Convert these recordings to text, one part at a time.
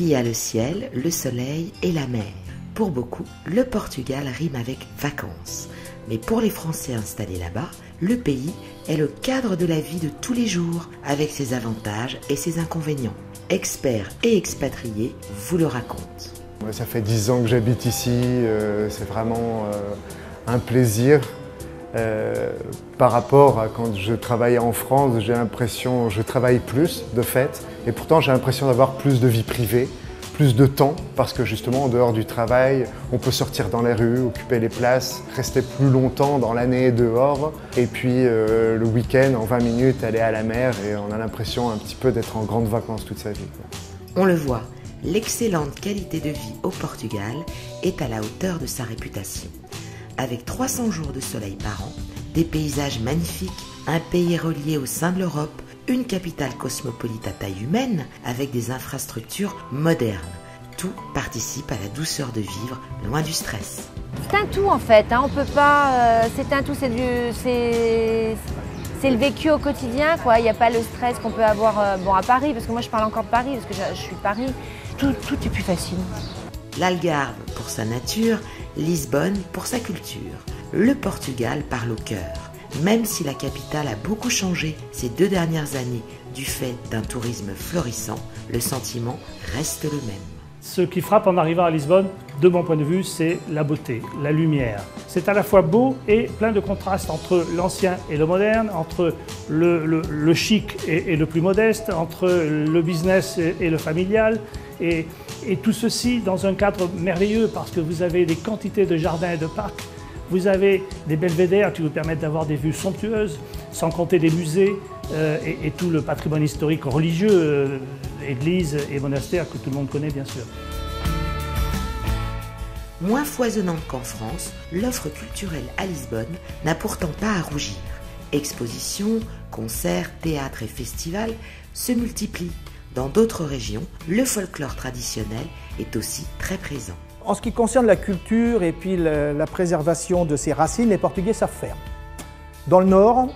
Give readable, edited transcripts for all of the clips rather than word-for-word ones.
Il y a le ciel, le soleil et la mer. Pour beaucoup, le Portugal rime avec vacances. Mais pour les Français installés là-bas, le pays est le cadre de la vie de tous les jours, avec ses avantages et ses inconvénients. Experts et expatriés vous le racontent. Ça fait 10 ans que j'habite ici, c'est vraiment un plaisir. Par rapport à quand je travaillais en France, j'ai l'impression, je travaille plus de fait, et pourtant j'ai l'impression d'avoir plus de vie privée, plus de temps, parce que justement en dehors du travail, on peut sortir dans les rues, occuper les places, rester plus longtemps dans l'année dehors, et puis le week-end, en 20 minutes, aller à la mer, et on a l'impression un petit peu d'être en grandes vacances toute sa vie. On le voit, l'excellente qualité de vie au Portugal est à la hauteur de sa réputation. Avec 300 jours de soleil par an, des paysages magnifiques, un pays relié au sein de l'Europe, une capitale cosmopolite à taille humaine avec des infrastructures modernes. Tout participe à la douceur de vivre, loin du stress. C'est un tout en fait, hein. On peut pas. C'est un tout, c'est le vécu au quotidien, quoi. Il n'y a pas le stress qu'on peut avoir à Paris, parce que moi je parle encore de Paris, parce que je suis de Paris. Tout est plus facile. L'Algarve pour sa nature, Lisbonne pour sa culture. Le Portugal parle au cœur. Même si la capitale a beaucoup changé ces 2 dernières années du fait d'un tourisme florissant, le sentiment reste le même. Ce qui frappe en arrivant à Lisbonne, de mon point de vue, c'est la beauté, la lumière. C'est à la fois beau et plein de contrastes entre l'ancien et le moderne, entre le chic et le plus modeste, entre le business et le familial. Et tout ceci dans un cadre merveilleux parce que vous avez des quantités de jardins et de parcs, vous avez des belvédères qui vous permettent d'avoir des vues somptueuses, sans compter des musées et tout le patrimoine historique religieux, églises et monastères que tout le monde connaît bien sûr. Moins foisonnante qu'en France, l'offre culturelle à Lisbonne n'a pourtant pas à rougir. Expositions, concerts, théâtres et festivals se multiplient. Dans d'autres régions, le folklore traditionnel est aussi très présent. En ce qui concerne la culture et puis la préservation de ses racines, les Portugais savent faire. Dans le Nord,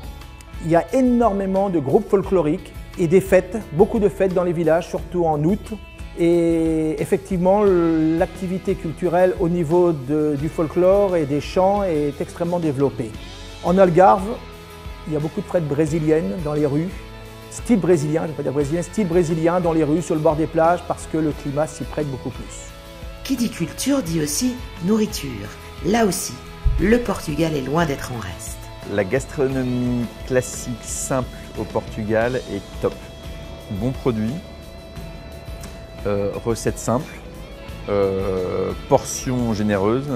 il y a énormément de groupes folkloriques et des fêtes, beaucoup de fêtes dans les villages, surtout en août. Et effectivement, l'activité culturelle au niveau du folklore et des chants est extrêmement développée. En Algarve, il y a beaucoup de fêtes brésiliennes dans les rues. Style brésilien, je ne vais pas dire brésilien, style brésilien dans les rues, sur le bord des plages, parce que le climat s'y prête beaucoup plus. Qui dit culture dit aussi nourriture. Là aussi, le Portugal est loin d'être en reste. La gastronomie classique simple au Portugal est top. Bons produits, recettes simples, portions généreuses,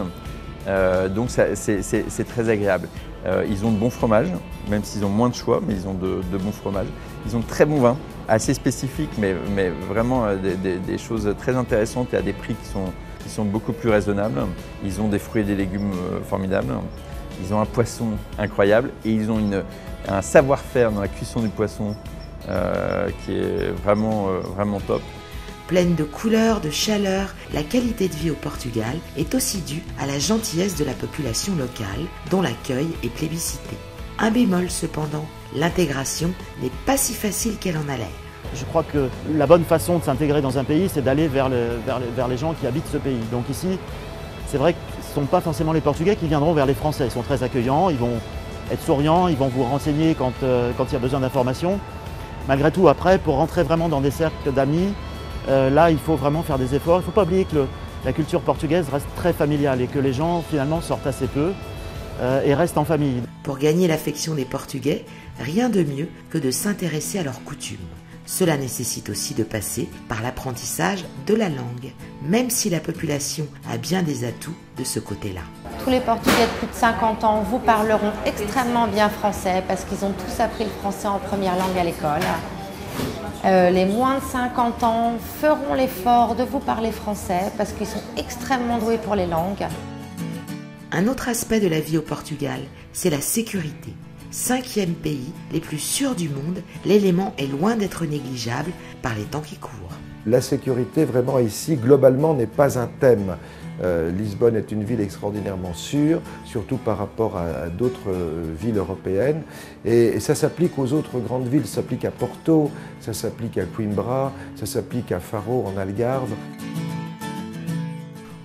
donc c'est très agréable. Ils ont de bons fromages, même s'ils ont moins de choix, mais ils ont de bons fromages. Ils ont de très bons vins, assez spécifiques, mais vraiment des choses très intéressantes et à des prix qui sont beaucoup plus raisonnables. Ils ont des fruits et des légumes formidables. Ils ont un poisson incroyable et ils ont un savoir-faire dans la cuisson du poisson qui est vraiment top. Pleine de couleurs, de chaleur, la qualité de vie au Portugal est aussi due à la gentillesse de la population locale, dont l'accueil est plébiscité. Un bémol cependant, l'intégration n'est pas si facile qu'elle en a l'air. Je crois que la bonne façon de s'intégrer dans un pays, c'est d'aller vers les gens qui habitent ce pays. Donc ici, c'est vrai que ce ne sont pas forcément les Portugais qui viendront vers les Français. Ils sont très accueillants, ils vont être souriants, ils vont vous renseigner quand il y a besoin d'informations. Malgré tout, après, pour rentrer vraiment dans des cercles d'amis, là, il faut vraiment faire des efforts. Il ne faut pas oublier que la culture portugaise reste très familiale et que les gens, finalement, sortent assez peu et restent en famille. Pour gagner l'affection des Portugais, rien de mieux que de s'intéresser à leurs coutumes. Cela nécessite aussi de passer par l'apprentissage de la langue, même si la population a bien des atouts de ce côté-là. Tous les Portugais de plus de 50 ans vous parleront extrêmement bien français parce qu'ils ont tous appris le français en première langue à l'école. Les moins de 50 ans feront l'effort de vous parler français parce qu'ils sont extrêmement doués pour les langues. Un autre aspect de la vie au Portugal, c'est la sécurité. 5e pays les plus sûrs du monde, l'élément est loin d'être négligeable par les temps qui courent. La sécurité, vraiment ici, globalement, n'est pas un thème. Lisbonne est une ville extraordinairement sûre, surtout par rapport à d'autres villes européennes. Et ça s'applique aux autres grandes villes, ça s'applique à Porto, ça s'applique à Coimbra, ça s'applique à Faro en Algarve.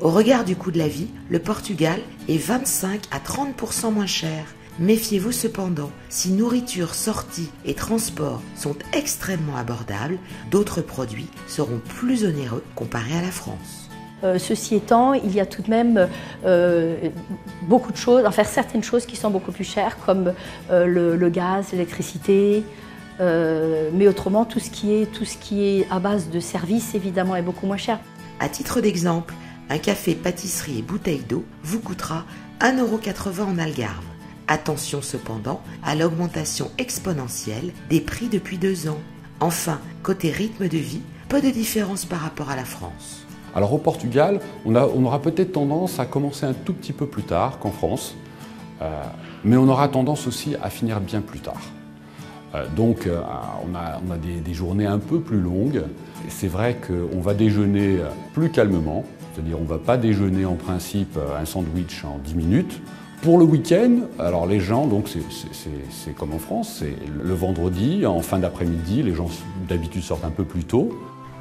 Au regard du coût de la vie, le Portugal est 25 à 30% moins cher. Méfiez-vous cependant, si nourriture, sortie et transport sont extrêmement abordables, d'autres produits seront plus onéreux comparés à la France. Ceci étant, il y a tout de même beaucoup de choses, enfin certaines choses qui sont beaucoup plus chères, comme le gaz, l'électricité, mais autrement tout ce qui est à base de services évidemment est beaucoup moins cher. À titre d'exemple, un café, pâtisserie et bouteille d'eau vous coûtera 1,80 € en Algarve. Attention cependant à l'augmentation exponentielle des prix depuis 2 ans. Enfin, côté rythme de vie, peu de différence par rapport à la France. Alors au Portugal, on aura peut-être tendance à commencer un tout petit peu plus tard qu'en France, mais on aura tendance aussi à finir bien plus tard. Donc on a des journées un peu plus longues. C'est vrai qu'on va déjeuner plus calmement, c'est-à-dire on ne va pas déjeuner en principe un sandwich en 10 minutes. Pour le week-end, alors les gens, donc c'est comme en France, c'est le vendredi, en fin d'après-midi, les gens d'habitude sortent un peu plus tôt.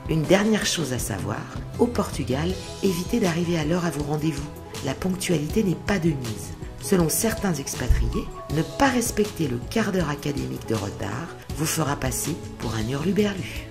Une dernière chose à savoir, au Portugal, évitez d'arriver à l'heure à vos rendez-vous. La ponctualité n'est pas de mise. Selon certains expatriés, ne pas respecter le quart d'heure académique de retard vous fera passer pour un hurluberlu.